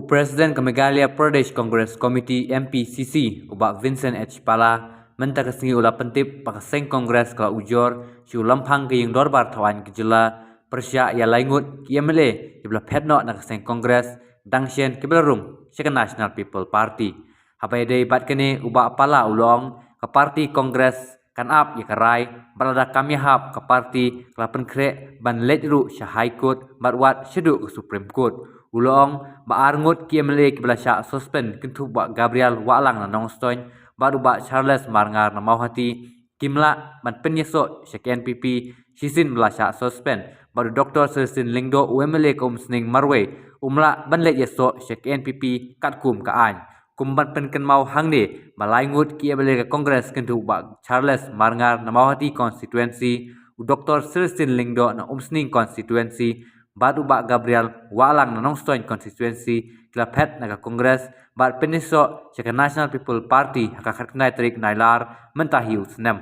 Presiden ke Meghalaya Pradesh Congress Committee MPCC ubak Vincent H. Pala menta kesengi ulah pentip pakaseng Kongres kala ujor si ulampang ke yang dorbar tawan kejela persya ya laingut ki MLA ibla petno na keseng Kongres dangsien kebelarung Second National People Party. Hapai day bat kene ubak Pala ulong ke parti Kongres kan up ya karai balada kami hap ke parti kelapen krek ban letru syah High Court batwat syeduk ke Supreme Court. Ulong ba arngut ki MLA ki belasya suspend kentu ba Gabriel Walang na nongstoin baru ba Charles Marngar na mauhati kimla ban penyeso syek NPP sisin belasya suspend baru Dr. Celestin Lingdo UMLA kum sning marwe umla ban let yeso syek NPP katkum ka an kumban penken mau hangne malaingut ki MLA ke Kongres kentu ba Charles Marngar na mauhati constituency Dr. Celestin Lingdo na umsning constituency baru bak Gabriel Walang na nongstoin constituency kila pet naga Kongres bat peniso Second National People Party hakakat kenai terik nailar mentahiu senam.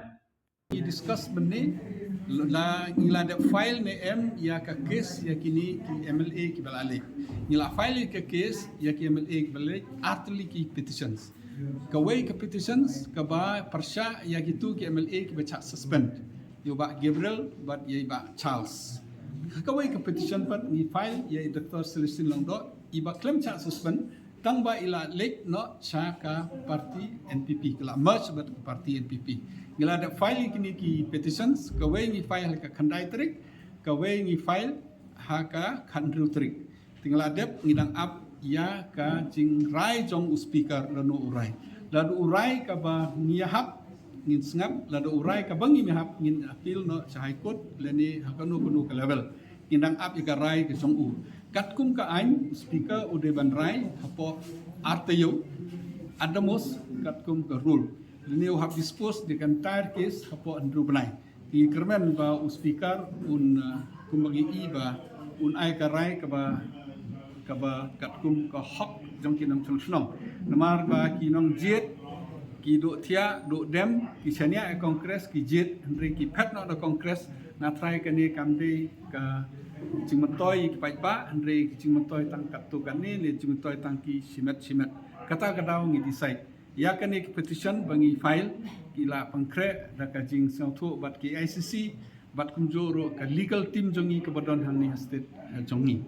Discuss benda la ngila ada file ne ya ka case ya kini ki MLA ki balale ngila file ke case ya ki MLA ki balale atli ki petitions ka way ke petitions ka ba persya ya gitu ki MLA ki baca suspend yo ba Gabriel bat ye ba Charles kawai ke petition pat ni file ya Dr. Celestin Lingdo iba claim cha suspend tang ba ila lek no cha ka parti NPP kala merge bat parti NPP ngila ada file kini ki petitions kawai ni file ka khandai trik kawai ni file ha ka khandru trik tinggal ada ngidang up ya ka jing rai jong speaker lanu urai ladu urai ka ba ngiyahap ngin sngap lado urai ka bangi mihap ngin appeal no sa High Court leni hakanu kuno ka level indang ap ika rai ke song u katkum ka ain speaker ude ban rai hapo artayo adamos katkum ka rule leni u have dispose the entire case hapo andru banai ki kermen ba speaker un kumagi i ba un ai ka rai ka ba katkum ka hok jong kinam chulsno namar ba kinong jet ki do thia do dem ki chania e Kongres ki jet henry ki pet no do Kongres na try kani kamde ka jingmatoy ki paipa henry ki jingmatoy tang katu kani le jingmatoy tang ki simet kata kadaw ngi decide ya kani ki petition bangi file ki la pangkre da ka jing sautu bat ki ICC bat kumjoro ka legal team jongi ka badon hang ni state jongi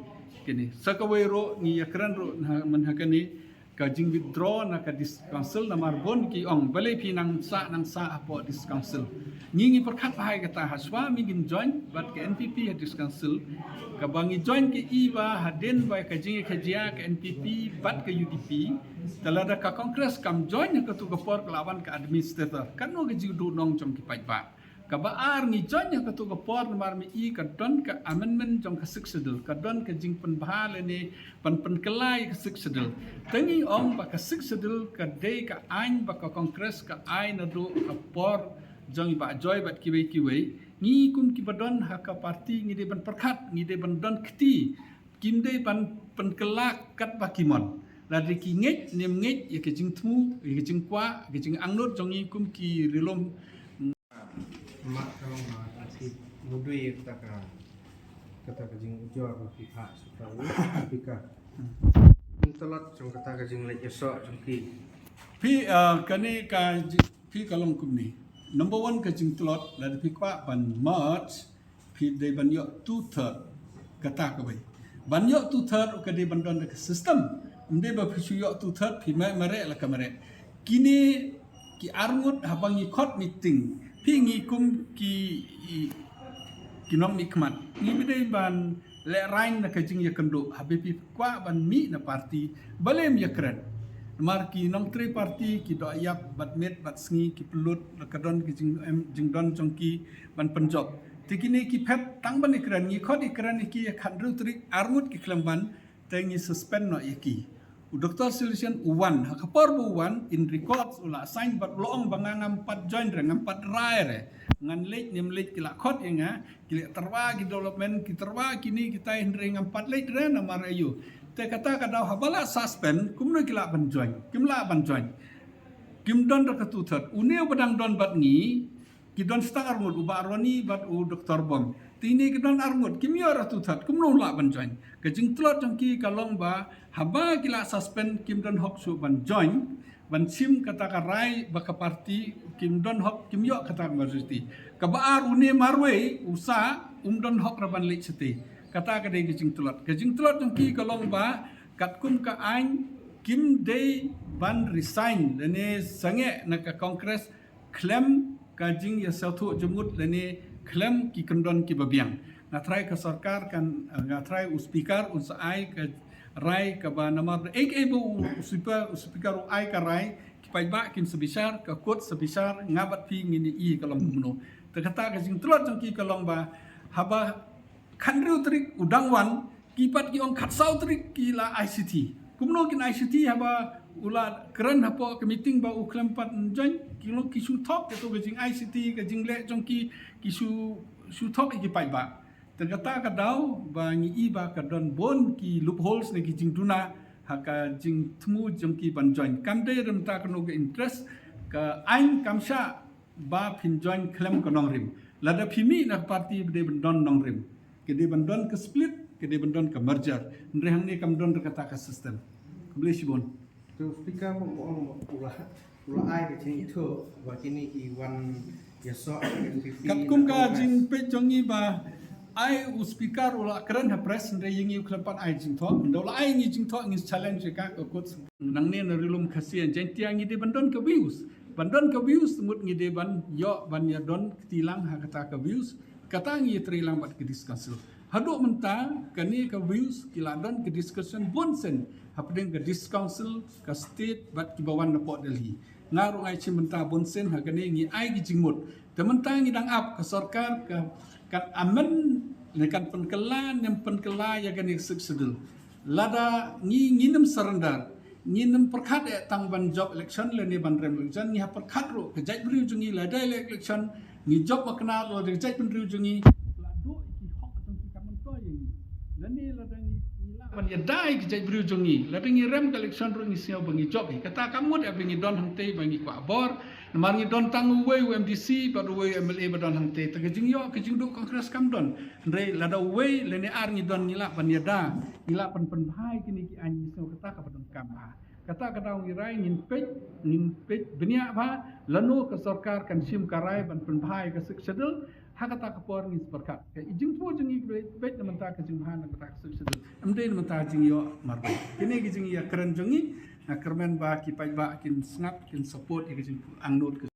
kini sakaway ro ni yakran ro man hakani ka jing withdraw na ka dis council na marbon ki ong balay pinang sa apo dis council ngingi perkat pahay kata haswa migin join but ka NPP ha dis council ka bangi join ki iba hadin bay ka jing ka jia ka NPP but ka UDP talada ka Congress kam join ka tu ka por lawan ka administrator kan no ka jing du nong jong ki paipa ka baar ni join ka tu ka por mar mi i ka don ka amendment jong ka siksedel ka don ka jing penbahal ni pan kelai ka siksedel tengi ong ba ka siksedel ka day ka ain ba ka Congress ka ain adu ka por jong ba joy bat kiwei ni kum ki badon ha ka parti ni de ban perkat ni de ban don kti kim de ban kelak kat ba kimon ladi ki nget nem nget ya ke jing tmu ya ke jing kwa ke jing angnut jong i kum ki rilom mak kalau masih mudui kata kajing ujo aku pihak sutawi pika telat jong kata kajing lek esok jengki pi kani ka pi kalong kum ni number 1 kajing telat ladi pi kwa ban march pi de ban yo 2/3 kata ka bai ban yo 2/3 ka de ban don ka system mde ba pi yo 2/3 pi mare la kamare kini ki arngut habangi court meeting pingi kum ki nom nikmat ni bidai ban le rain na kajing ya kendo habibi kwa ban mi na parti balem ya kren mar ki nom tri parti ki do yap bat met bat sngi ki pelut kadon ki jing don jongki ban penjob tikini ki pet tang ban ikran ni khod ikran ki ya khandru tri armut ki klamban tengi suspend no yaki Dr. Celestin uwan hakapor buwan in records ula sign bat loong bangangam 4 join re ngam 4 rai re ngan lek nim lek kila khot inga kila terwa ki development ki terwa kini kita hindre ngam 4 lek re na marayu te kata kada habala suspend kumno kila ban join kimla ban join kim don ka tu thot uneu badang don bat ni ki don star ngud uba roni bat u Dr. Bom tini kedon armut kimyo ratu that kumno la ban join ke jing tlot jong ki kalong ba haba kila suspend kim don hok su ban join ban sim kata ka rai ba ka parti kim don hok kimyo kata majority ka ba arune marwe usa don hok raban le chete kata ka de jing tlot jong ki kalong ba kat kum ka ain kim day ban resign lene sange na ka kongres claim ka jing ya sautu jemut lene claim ki kendon ki babiang ngatrai ka sarkar kan ngatrai speaker usai ka rai ka ba namar ek bu speaker ai ka rai ki pai ba kim sebesar ka kot sebesar ngabat pi ngini i kalong muno tekata ka jing tlot jong ki kalong ba haba khandru trik udangwan ki pat ki ong khatsau trik ki la ICT kumno kin ICT haba ula keren hapo ke meeting ba u klempat join kilo kisu top ke to gajing ICT gajing le jong ki kisu top ki pai ba terkata ka dau ba ngi i ba ka don bon ki loopholes ne ki jing duna haka jing tmu jong ki ban join kam de ram ta ka no ge interest ka ain kamsha ba phin join klem ka nong rim lada phimi na parti de ban don nong rim ke de ban don ke split ke de ban don ke merger nrehang ni kam don terkata ka system boleh sibon tu speaker mo ula ai ke jing itu wa kini ki wan yasok NPP kat kum ka jing pe jongi ba ai u speaker ula keren ha press nre yingi klepat ai jing tho ndola ai ngi jing tho ngi challenge ka ko kot nang ne na rilum khasian jeng tiang ngi de bandon ka views mut ngi de ban yo ban ya don tilang ha kata ka views kata ngi trilang bat ke discussion haduk mentang kani ka views kiladon ke discussion bonsen hapdeng ke discouncil ka state bat ki bawan na Port Delhi ngaru ai chi mentang bonsen ha kani ngi ai gi jingmut te mentang ngi dang up ke sarkar ka kan amen nekan penkelan yang penkela ya kani sedul lada ngi nem surrender ngi nem perkhat tang ban job election le ni ban rem election ngi ha perkhat ro ke jai bri jungi lada election ngi job makna ro de jai bri jungi lani ladang ila ban ya dai ki jai bru jongi ladang rem collection ro ngi siau bangi job kata kamu ya bangi don hangte bangi kwa bor mar ngi don tang we MDC ba we MLA ba don hangte ta jing yo ke jing do kongres kam don re lada we lene ar ngi don ngila ban ya da ngila pan bhai kini ki anyi siau kata ka ban kam ha kata kata ngi rai ngin pej benia ba lanu ke sarkar kan sim karai ban bhai ka sik sedul hakata ka por ngi perkat ke jing po jing bet na menta ka jing han ka tak sedul amde na menta jing yo marbai kini ki jing ya keren jongi na kermen ba ki pai ba kin snap kin support ki jing angnot